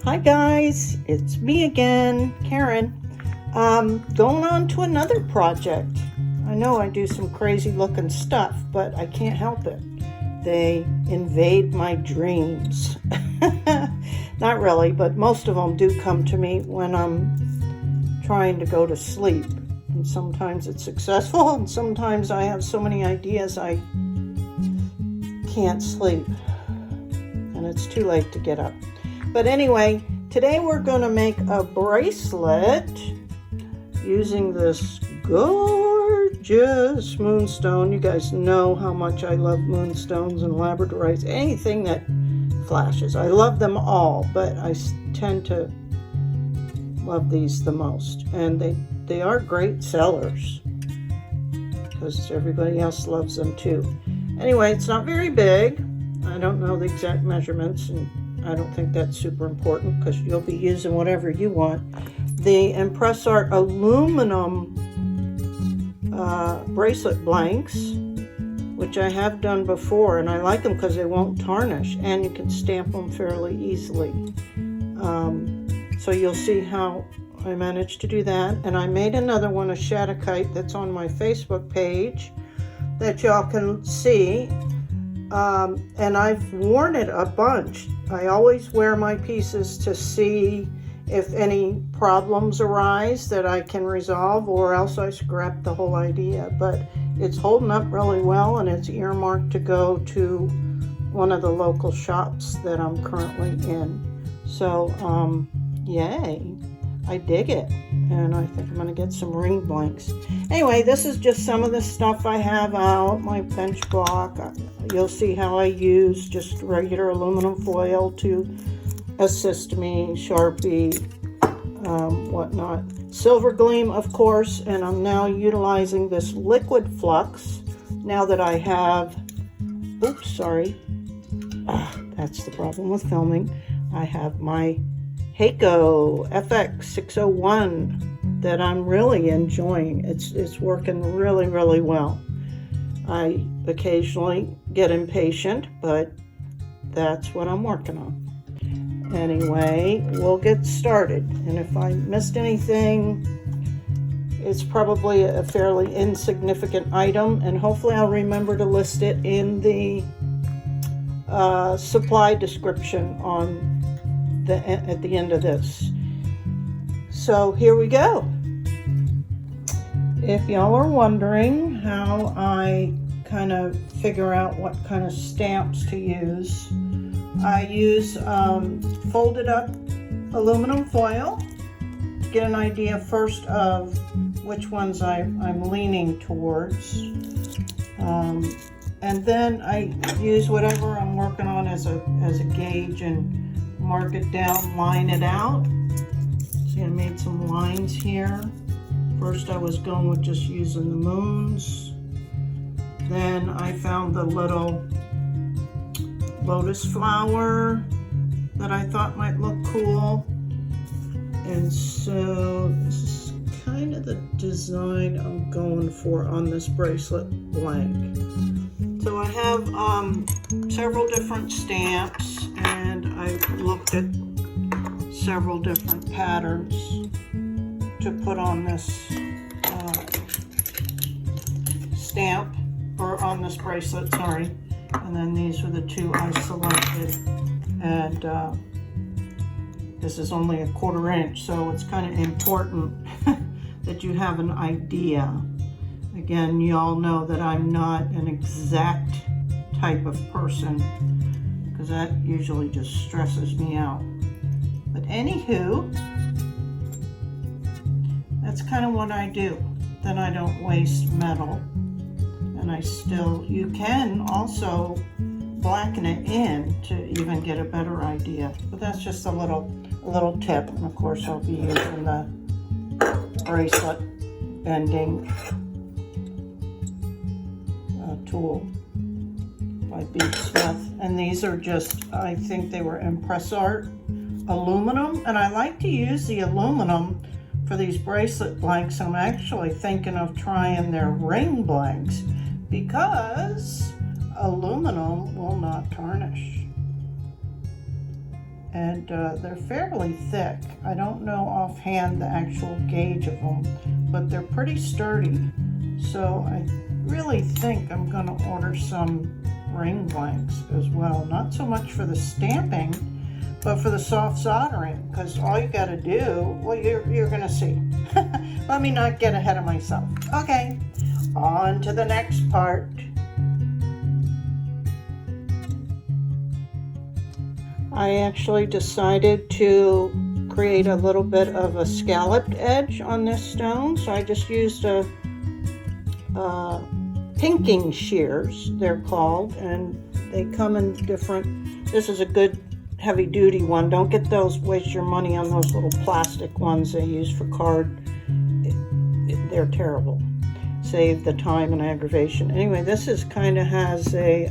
Hi guys, it's me again, Karen. Going on to another project. I know I do some crazy looking stuff, but I can't help it. They invade my dreams. Not really, but most of them do come to me when I'm trying to go to sleep. And sometimes it's successful, and sometimes I have so many ideas I can't sleep. And it's too late to get up. But anyway, today we're going to make a bracelet using this gorgeous moonstone. You guys know how much I love moonstones and labradorites, anything that flashes. I love them all, but I tend to love these the most. And they are great sellers because everybody else loves them too. Anyway, it's not very big. I don't know the exact measurements, and I don't think that's super important because you'll be using whatever you want. The Impress Art aluminum bracelet blanks, which I have done before, and I like them because they won't tarnish, and you can stamp them fairly easily. So you'll see how I managed to do that. And I made another one, a Shattuckite, that's on my Facebook page that y'all can see. And I've worn it a bunch. I always wear my pieces to see if any problems arise that I can resolve, or else I scrap the whole idea. But it's holding up really well, and it's earmarked to go to one of the local shops that I'm currently in. So, yay. I dig it, and I think I'm going to get some ring blanks. Anyway, this is just some of the stuff I have out, my bench block. You'll see how I use just regular aluminum foil to assist me, Sharpie, whatnot. Silvergleem, of course, and I'm now utilizing this liquid Flux now that I have, oops, sorry. That's the problem with filming. I have my Heiko FX 601 that I'm really enjoying. It's working really, really well. I occasionally get impatient, but that's what I'm working on. Anyway, we'll get started. And if I missed anything, it's probably a fairly insignificant item, and hopefully I'll remember to list it in the supply description on at the end of this. So here we go. If y'all are wondering how I kind of figure out what kind of stamps to use, I use folded up aluminum foil to get an idea first of which ones I'm leaning towards, and then I use whatever I'm working on as a gauge and mark it down, line it out. See, I made some lines here. First I was going with just using the moons. Then I found the little lotus flower that I thought might look cool. And so this is kind of the design I'm going for on this bracelet blank. So I have several different stamps, and I've looked at several different patterns to put on this stamp, or on this bracelet, sorry. And then these were the two I selected, and this is only 1/4 inch, so it's kind of important that you have an idea. Again, you all know that I'm not an exact type of person, because that usually just stresses me out. But anywho, that's kind of what I do. Then I don't waste metal, and you can also blacken it in to even get a better idea. But that's just a little tip. And of course I'll be using the bracelet bending tool by BeadSmith, and these are just, I think they were Impress Art aluminum, and I like to use the aluminum for these bracelet blanks. I'm actually thinking of trying their ring blanks because aluminum will not tarnish. and they're fairly thick. I don't know offhand the actual gauge of them, but they're pretty sturdy. So I really think I'm going to order some ring blanks as well. Not so much for the stamping, but for the soft soldering, because all you got to do, well, you're going to see. Let me not get ahead of myself. Okay, on to the next part. I actually decided to create a little bit of a scalloped edge on this stone, so I just used a pinking shears, they're called, and they come in different. This is a good heavy duty one. Don't get those, waste your money on those little plastic ones they use for card. They're terrible. Save the time and aggravation. Anyway, this is kind of has a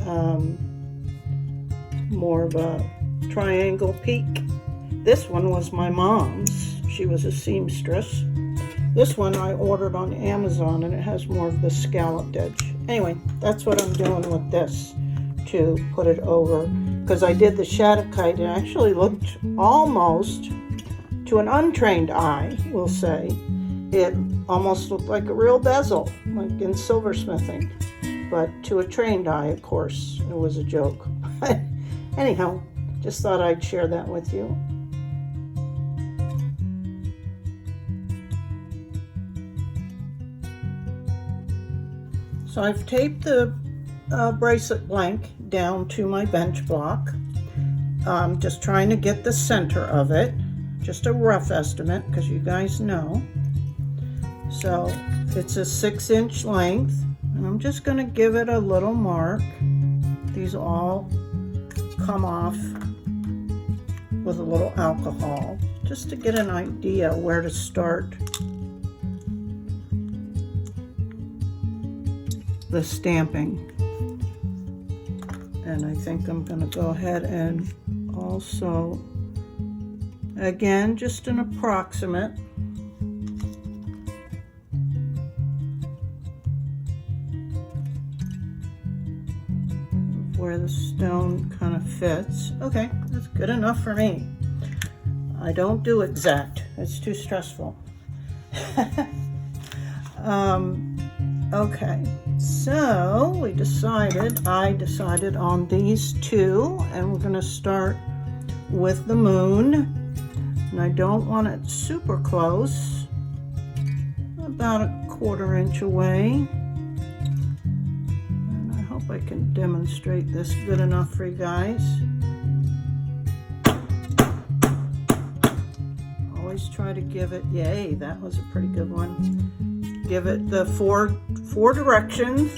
more of a triangle peak. This one was my mom's. She was a seamstress. This one I ordered on Amazon, and it has more of the scalloped edge. Anyway, that's what I'm doing with this to put it over, because I did the shadow kite. It actually looked almost, to an untrained eye, we'll say, it almost looked like a real bezel, like in silversmithing. But to a trained eye, of course, it was a joke. Anyhow, just thought I'd share that with you. So I've taped the bracelet blank down to my bench block. Just trying to get the center of it. Just a rough estimate, because you guys know. So it's a 6-inch length, and I'm just going to give it a little mark. These all come off with a little alcohol, just to get an idea where to start the stamping. And I think I'm going to go ahead and also, again, just an approximate, where the stone kind of fits. Okay, that's good enough for me. I don't do exact, it's too stressful. Okay, so I decided on these two, and we're going to start with the moon. And I don't want it super close, about a 1/4 inch away. And I hope I can demonstrate this good enough for you guys. Always try to give it, yay, that was a pretty good one. Give it the four directions,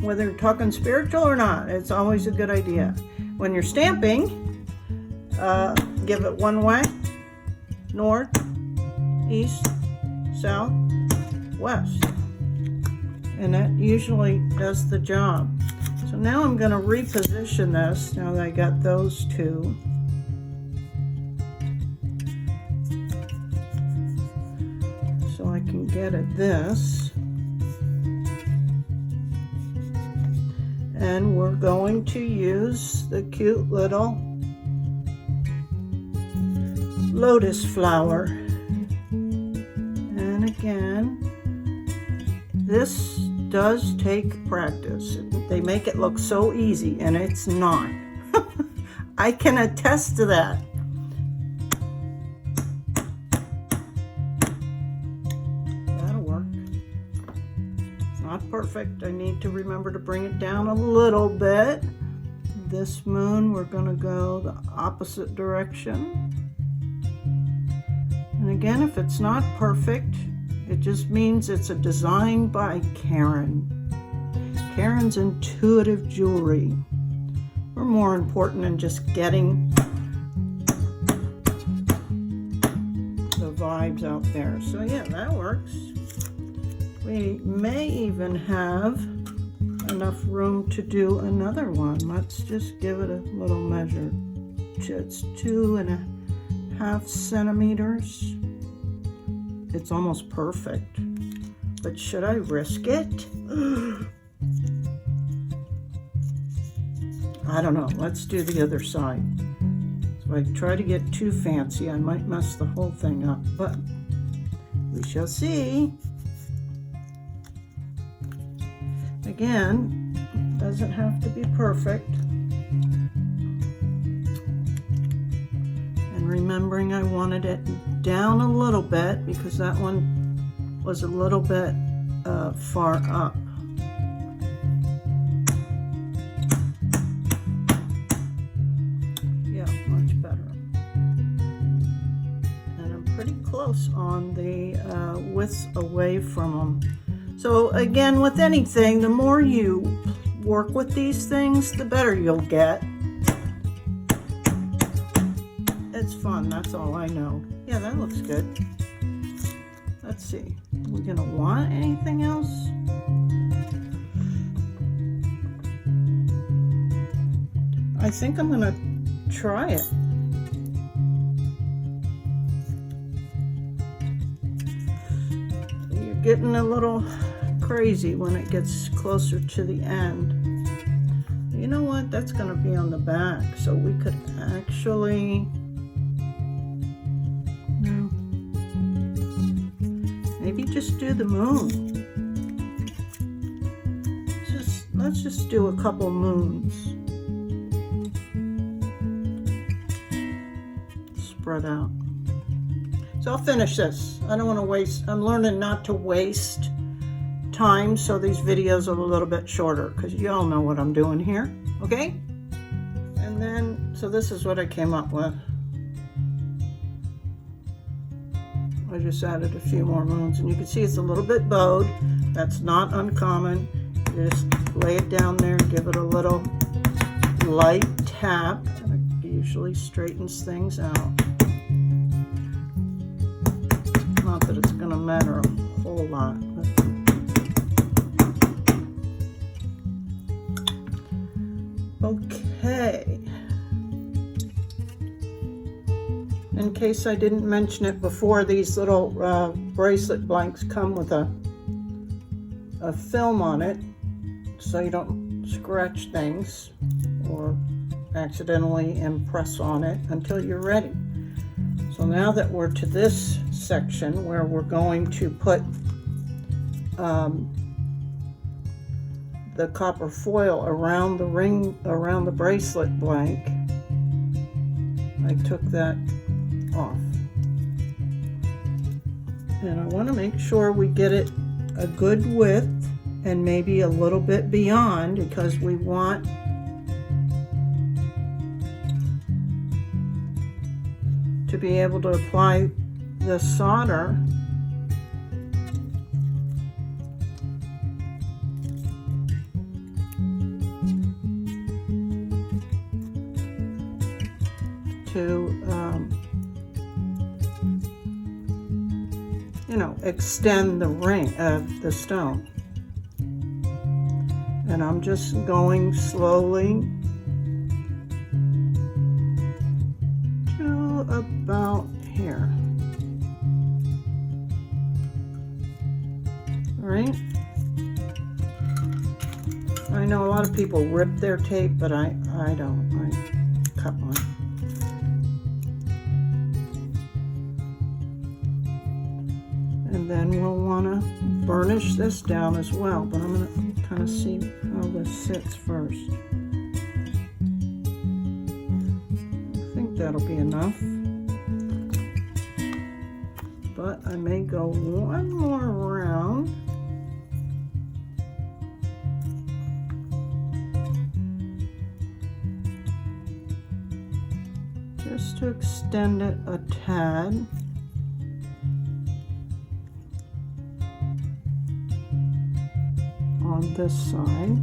whether you're talking spiritual or not. It's always a good idea. When you're stamping, give it one way: north, east, south, west. And that usually does the job. So now I'm going to reposition this, now that I got those two. So I can get at this. And we're going to use the cute little lotus flower. And again, this does take practice. They make it look so easy, and it's not. I can attest to that. Not perfect. I need to remember to bring it down a little bit. This moon, we're going to go the opposite direction. And again, if it's not perfect, it just means it's a design by Karen. Karen's Intuitive Jewelry. We're more important than just getting the vibes out there. So yeah, that works. We may even have enough room to do another one. Let's just give it a little measure. It's 2.5 centimeters. It's almost perfect. But should I risk it? I don't know. Let's do the other side. If I try to get too fancy, I might mess the whole thing up, but we shall see. Again, doesn't have to be perfect. And remembering I wanted it down a little bit because that one was a little bit far up. Yeah, much better. And I'm pretty close on the widths away from them. So again, with anything, the more you work with these things, the better you'll get. It's fun, that's all I know. Yeah, that looks good. Let's see, are we gonna want anything else? I think I'm gonna try it. You're getting a little crazy when it gets closer to the end. You know what? That's going to be on the back, so we could actually, no, maybe just do the moon. Let's just do a couple moons. Spread out. So I'll finish this. I don't want to waste. I'm learning not to waste time, so these videos are a little bit shorter because you all know what I'm doing here, okay? And then, so this is what I came up with. I just added a few more moons, and you can see it's a little bit bowed. That's not uncommon. You just lay it down there and give it a little light tap, and it usually straightens things out. Not that it's going to matter a whole lot, but okay. In case I didn't mention it before, these little bracelet blanks come with a film on it so you don't scratch things or accidentally impress on it until you're ready. So now that we're to this section where we're going to put the copper foil around the ring, around the bracelet blank, I took that off. And I want to make sure we get it a good width and maybe a little bit beyond, because we want to be able to apply the solder to you know, extend the ring of the stone. And I'm just going slowly to about here. All right. I know a lot of people rip their tape, but I don't. I cut mine. And then we'll want to burnish this down as well, but I'm going to kind of see how this sits first. I think that'll be enough, but I may go one more round. Just to extend it a tad. On this side.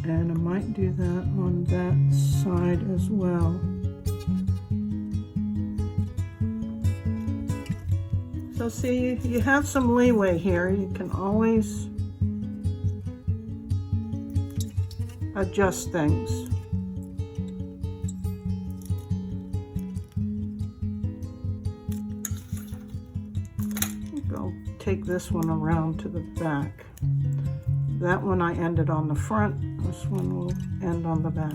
And I might do that on that side as well. So see, you have some leeway here. You can always adjust things. Take this one around to the back. That one I ended on the front. This one will end on the back.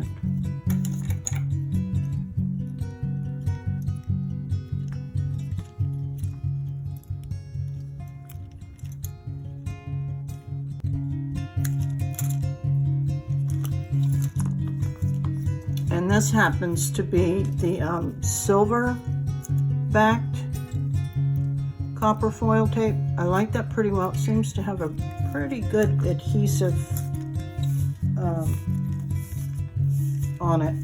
And this happens to be the silver backed copper foil tape. I like that pretty well. It seems to have a pretty good adhesive on it.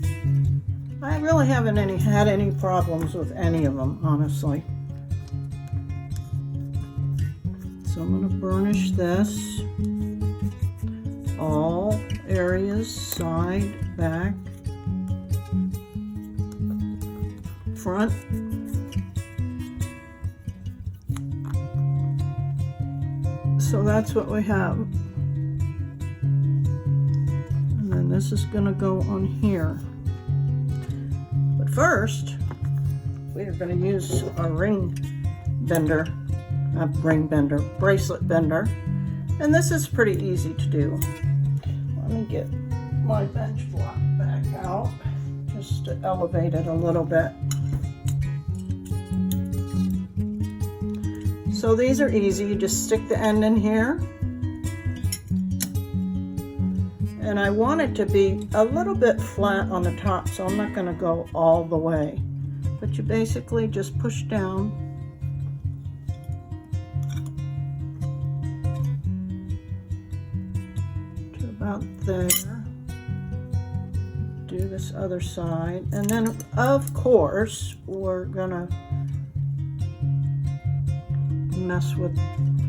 I really haven't had any problems with any of them, honestly. So I'm going to burnish this. All areas, side, back, front. So that's what we have. And then this is going to go on here. But first, we are going to use a bracelet bender. And this is pretty easy to do. Let me get my bench block back out just to elevate it a little bit. So these are easy. You just stick the end in here. And I want it to be a little bit flat on the top, so I'm not going to go all the way. But you basically just push down. To about there. Do this other side. And then, of course, we're going to mess with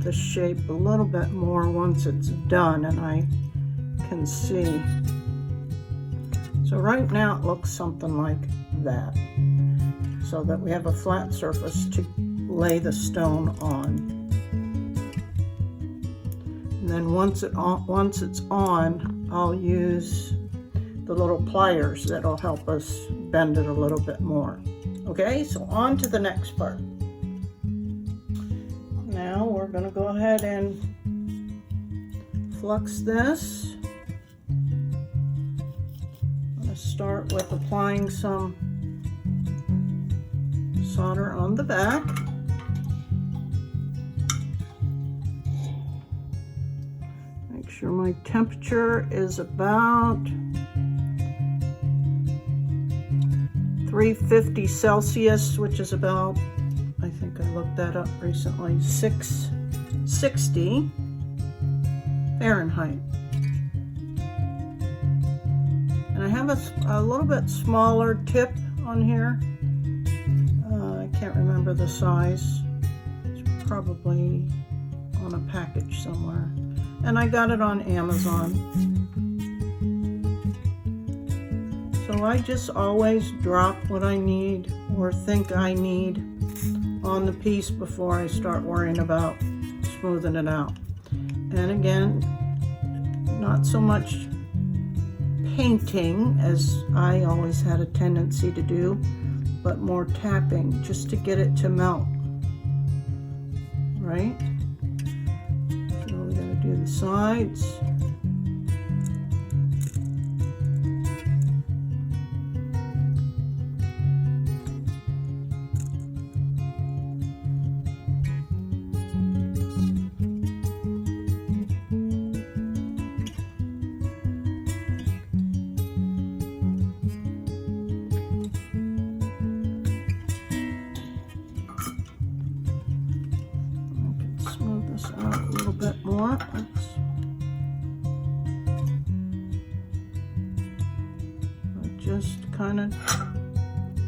the shape a little bit more once it's done and I can see. So right now it looks something like that, so that we have a flat surface to lay the stone on. And then once it's on, I'll use the little pliers that'll help us bend it a little bit more. Okay, so on to the next part. Now we're going to go ahead and flux this. I'm going to start with applying some solder on the back. Make sure my temperature is about 350 Celsius, which is about, I think I looked that up recently, 660 Fahrenheit. And I have a little bit smaller tip on here. I can't remember the size. It's probably on a package somewhere. And I got it on Amazon. So I just always drop what I need or think I need on the piece before I start worrying about smoothing it out. And again, not so much painting as I always had a tendency to do, but more tapping just to get it to melt, right? So we're going to do the sides. Out a little bit more. Just kind of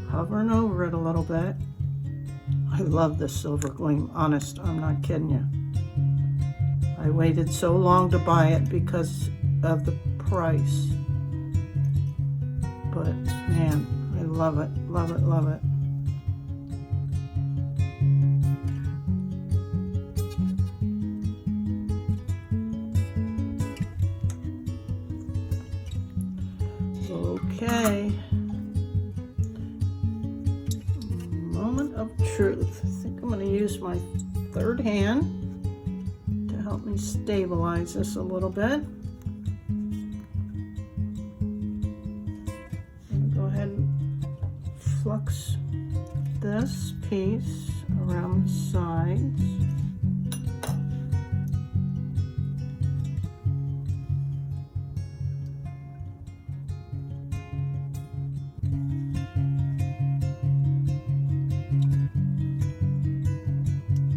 hovering over it a little bit. I love this Silvergleem, honest, I'm not kidding you. I waited so long to buy it because of the price. But man, I love it, love it, love it. Okay, moment of truth. I think I'm going to use my third hand to help me stabilize this a little bit. And go ahead and flux this piece around the sides.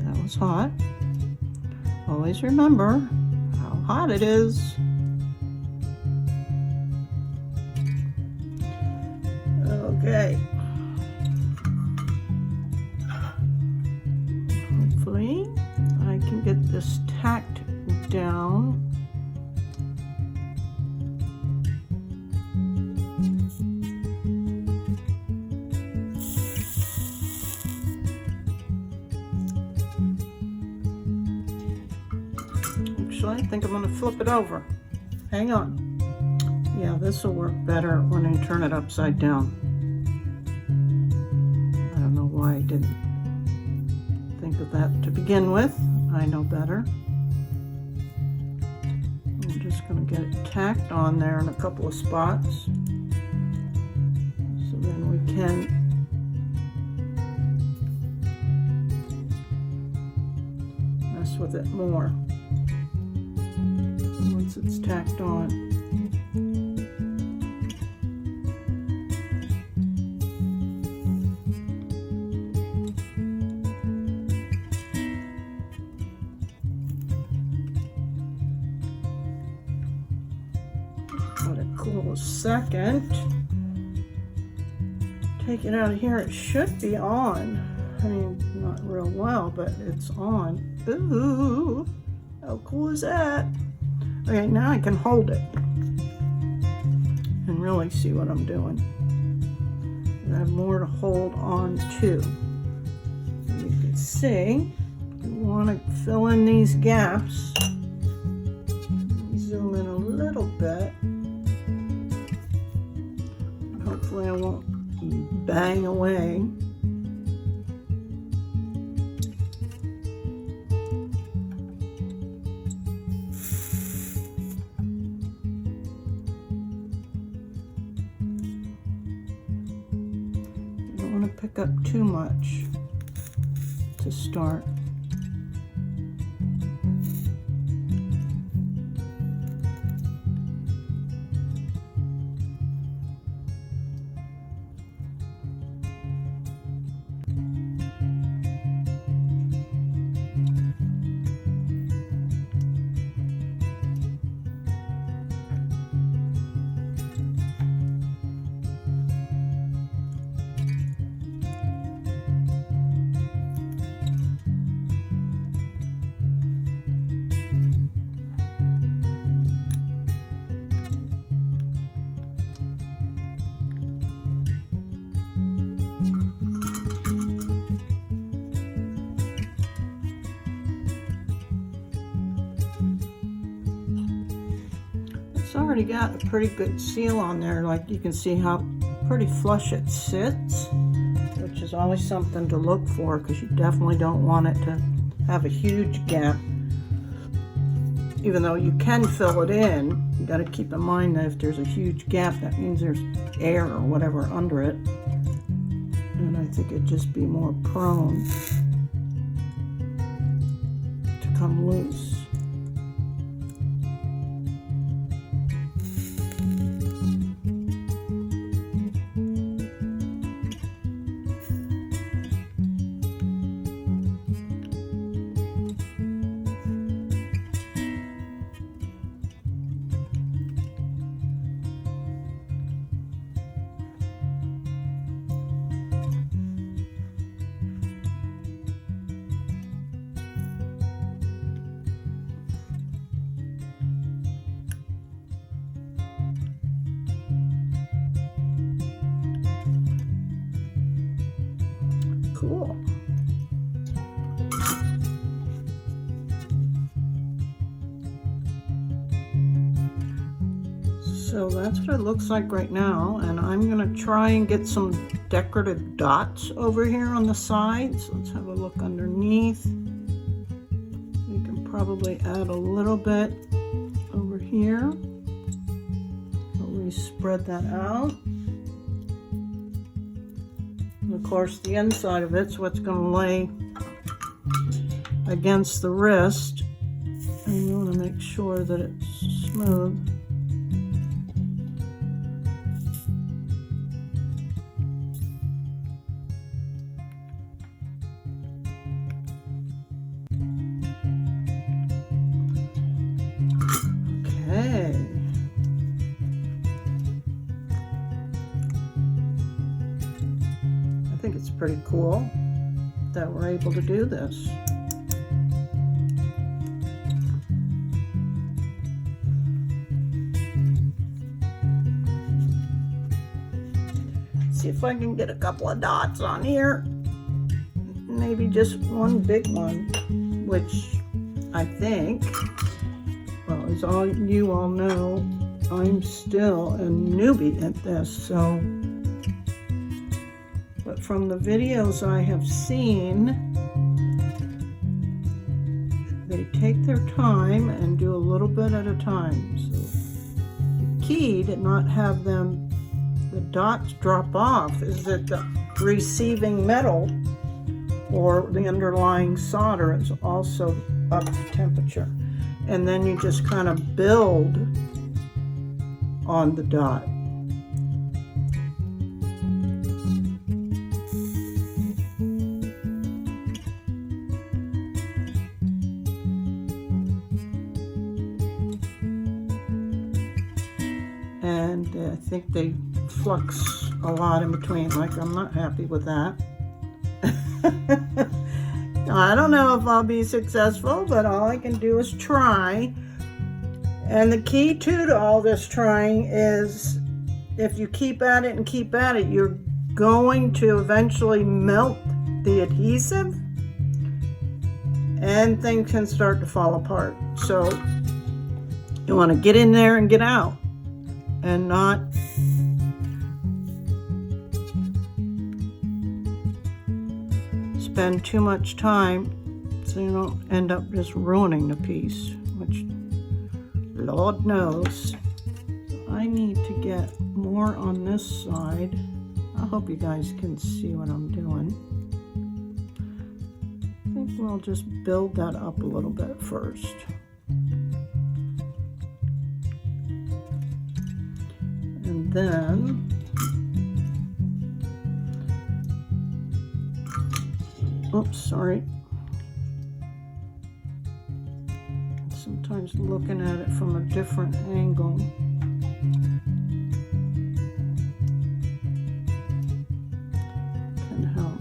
That was hot. Always remember how hot it is. Okay. Hopefully I can get this tacked down. Actually, I think I'm going to flip it over. Hang on. Yeah, this will work better when I turn it upside down. I don't know why I didn't think of that to begin with. I know better. I'm just going to get it tacked on there in a couple of spots. So then we can mess with it more once it's tacked on. Let it cool a second. Take it out of here. It should be on. I mean, not real well, but it's on. Ooh, how cool is that? Okay, now I can hold it and really see what I'm doing. I have more to hold on to. And you can see, you want to fill in these gaps. Zoom in a little bit. Hopefully I won't bang away. Pick up too much to start. It's already got a pretty good seal on there. Like you can see how pretty flush it sits, which is always something to look for because you definitely don't want it to have a huge gap. Even though you can fill it in, you got to keep in mind that if there's a huge gap, that means there's air or whatever under it. And I think it'd just be more prone to come loose. Cool. So that's what it looks like right now, and I'm going to try and get some decorative dots over here on the sides. Let's have a look underneath. You can probably add a little bit over here. We spread that out. And of course, the inside of it's what's going to lay against the wrist. And you want to make sure that it's smooth. Okay. I think it's pretty cool that we're able to do this. See if I can get a couple of dots on here. Maybe just one big one, which I think, well, as you all know, I'm still a newbie at this, so, but from the videos I have seen, they take their time and do a little bit at a time. So the key to not have the dots drop off is that the receiving metal or the underlying solder is also up to temperature. And then you just kind of build on the dot. And I think they flux a lot in between, like I'm not happy with that. I don't know if I'll be successful, but all I can do is try. And the key to all this trying is if you keep at it and keep at it, you're going to eventually melt the adhesive and things can start to fall apart. So you want to get in there and get out and not spend too much time so you don't end up just ruining the piece, which Lord knows. I need to get more on this side. I hope you guys can see what I'm doing. I think we'll just build that up a little bit first. And then oops, sorry. Sometimes looking at it from a different angle can help.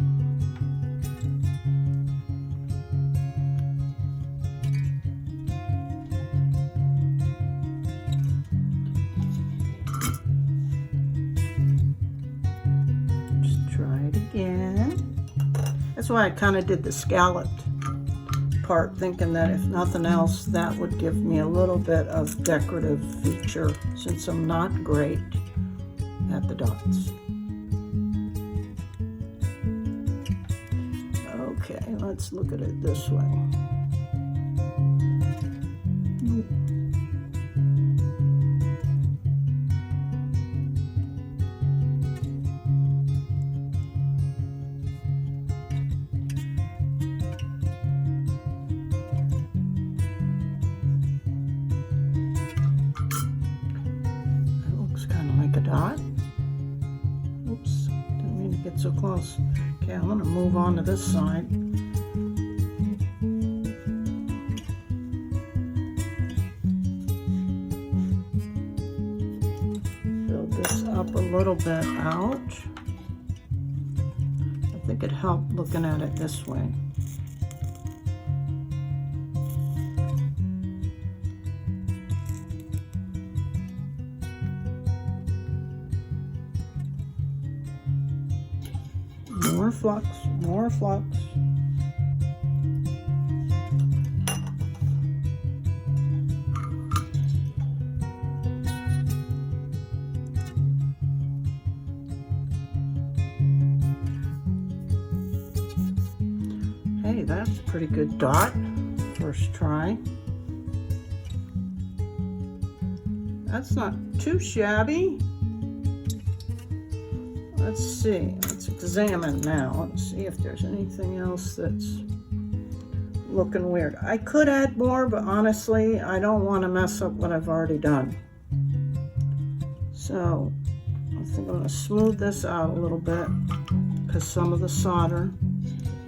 Just try it again. That's why I kind of did the scalloped part, thinking that if nothing else, that would give me a little bit of decorative feature since I'm not great at the dots. Okay, let's look at it this way. Dot. Oops, didn't mean to get so close. Okay, I'm going to move on to this side. Build this up a little bit out. I think it helped looking at it this way. More flux, more flux. Hey, that's a pretty good dot for first try. That's not too shabby. Let's see, let's examine now. Let's see if there's anything else that's looking weird. I could add more, but honestly, I don't want to mess up what I've already done. So I think I'm going to smooth this out a little bit because some of the solder,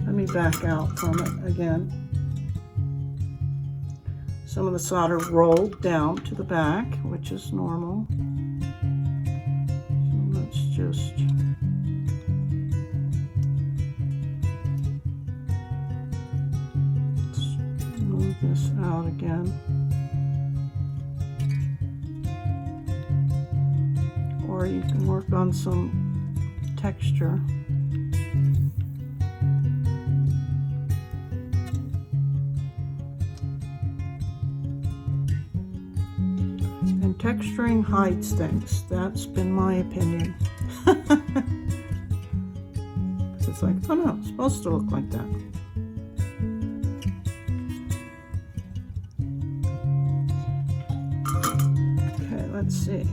let me back out from it again. Some of the solder rolled down to the back, which is normal. So let's just smooth this out again. Or you can work on some texture. And texturing hides things. That's been my opinion. It's like, oh no, it's supposed to look like that. Okay, let's see.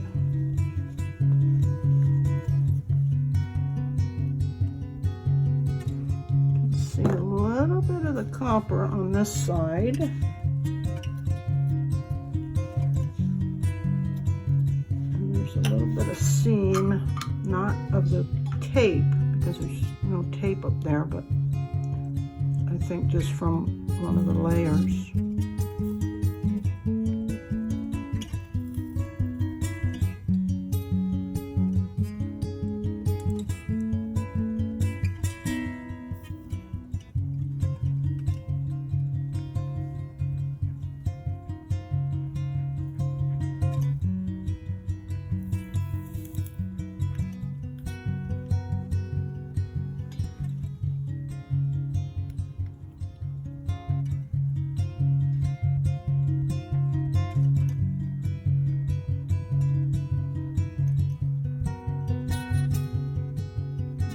See a little bit of the copper on this side. And there's a little bit of seam, not of the tape, because there's no tape up there, but I think just from one of the layers.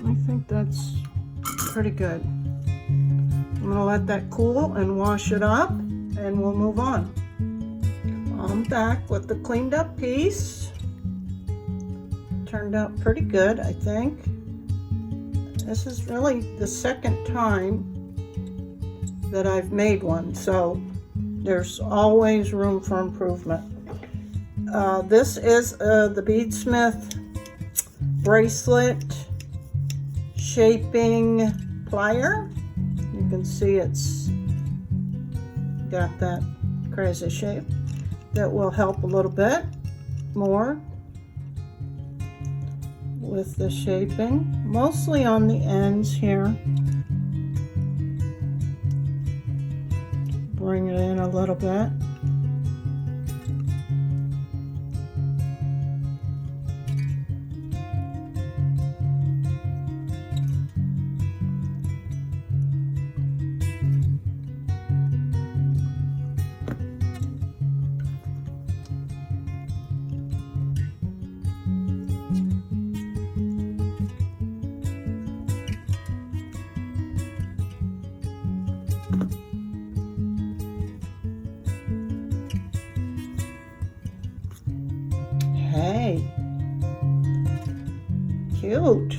I think that's pretty good. I'm going to let that cool and wash it up, and we'll move on. I'm back with the cleaned up piece. Turned out pretty good, I think. This is really the second time that I've made one, so there's always room for improvement. This is the BeadSmith Bracelet Shaping Plier. You can see it's got that crazy shape. That will help a little bit more with the shaping, mostly on the ends here. Bring it in a little bit. Hey, cute,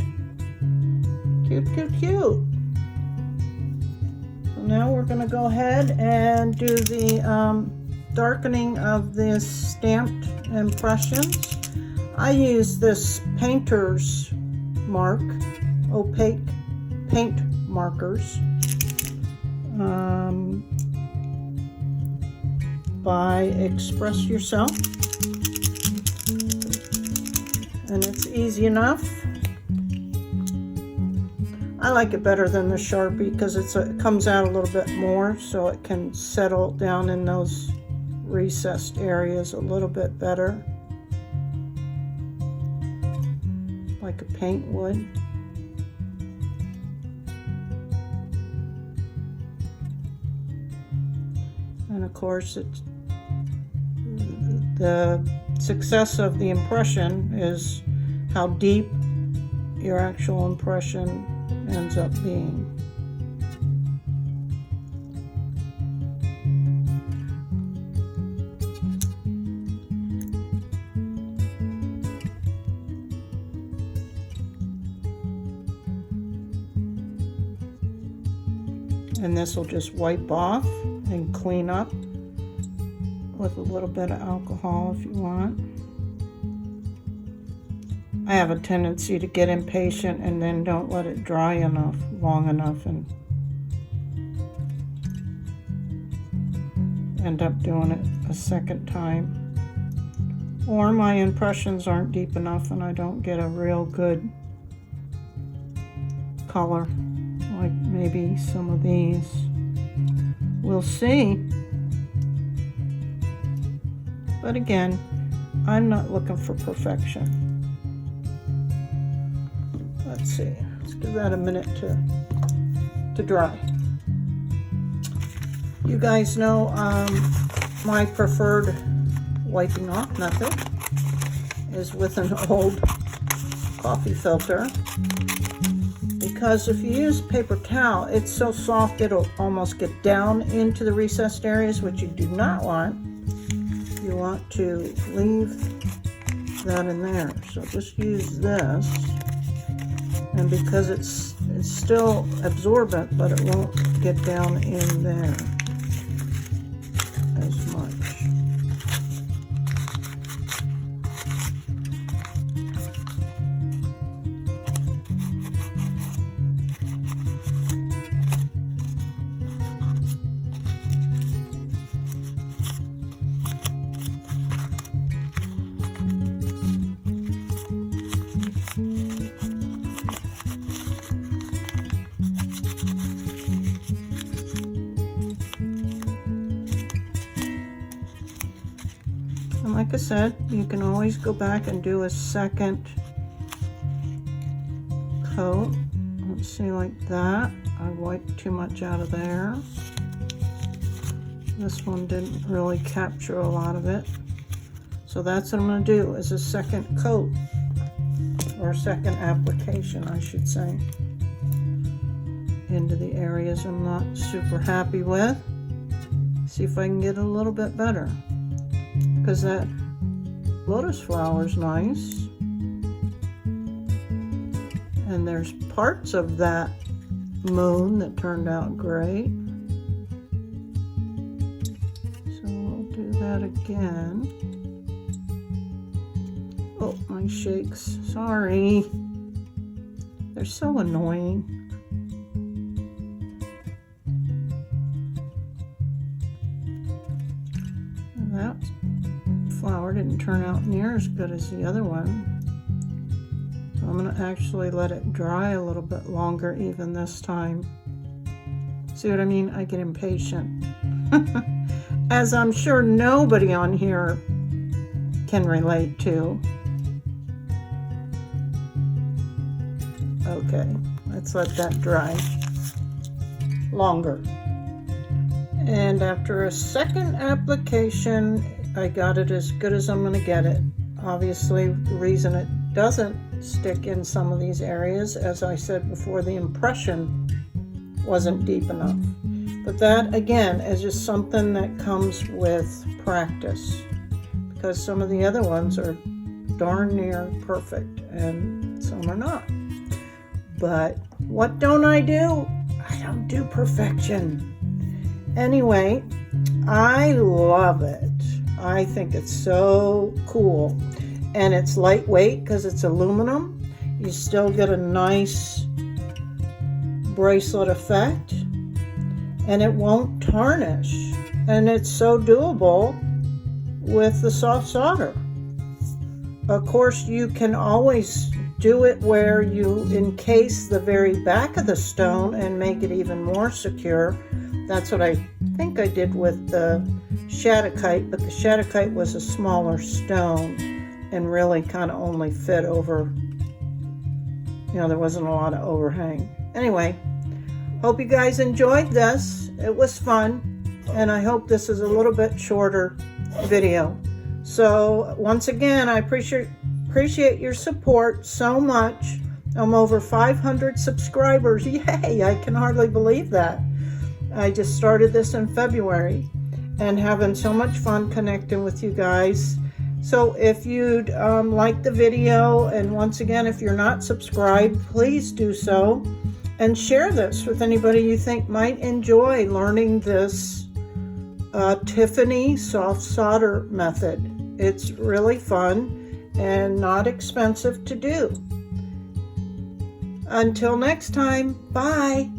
cute, cute, cute. So now we're going to go ahead and do the darkening of this stamped impressions. I use this painter's mark, opaque paint markers by Express Yourself. And it's easy enough. I like it better than the Sharpie because it comes out a little bit more, so it can settle down in those recessed areas a little bit better, like a paint would. And of course, it's the success of the impression is how deep your actual impression ends up being. And this will just wipe off and clean up with a little bit of alcohol if you want. I have a tendency to get impatient and then don't let it dry enough, long enough, and end up doing it a second time. Or my impressions aren't deep enough and I don't get a real good color, like maybe some of these. We'll see. But again, I'm not looking for perfection. Let's see, let's give that a minute to dry. You guys know my preferred wiping off method is with an old coffee filter, because if you use paper towel, it's so soft it'll almost get down into the recessed areas, which you do not want. You want to leave that in there. So just use this, and because it's still absorbent, but it won't get down in there as much. And like I said, you can always go back and do a second coat. Let's see, like that. I wiped too much out of there. This one didn't really capture a lot of it. So that's what I'm going to do, is a second coat, or second application, I should say, into the areas I'm not super happy with. See if I can get a little bit better. Because that lotus flower is nice, and there's parts of that moon that turned out great. So we'll do that again. Oh, my shakes, sorry, they're so annoying. That flower didn't turn out near as good as the other one. So I'm going to actually let it dry a little bit longer even this time. See what I mean? I get impatient. As I'm sure nobody on here can relate to. Okay, let's let that dry longer. And after a second application, I got it as good as I'm going to get it. Obviously, the reason it doesn't stick in some of these areas, as I said before, the impression wasn't deep enough. But that, again, is just something that comes with practice, because some of the other ones are darn near perfect and some are not. But what don't I do? I don't do perfection. Anyway, I love it. I think it's so cool. And it's lightweight because it's aluminum. You still get a nice bracelet effect. And it won't tarnish. And it's so doable with the soft solder. Of course, you can always do it where you encase the very back of the stone and make it even more secure. That's what I think I did with the Shattuckite, but the Shattuckite was a smaller stone and really kind of only fit over, there wasn't a lot of overhang. Anyway, hope you guys enjoyed this. It was fun, and I hope this is a little bit shorter video. So once again, I appreciate your support so much. I'm over 500 subscribers. Yay, I can hardly believe that. I just started this in February and having so much fun connecting with you guys. So if you'd like the video, and once again, if you're not subscribed, please do so. and share this with anybody you think might enjoy learning this Tiffany Soft Solder Method. It's really fun and not expensive to do. Until next time, bye.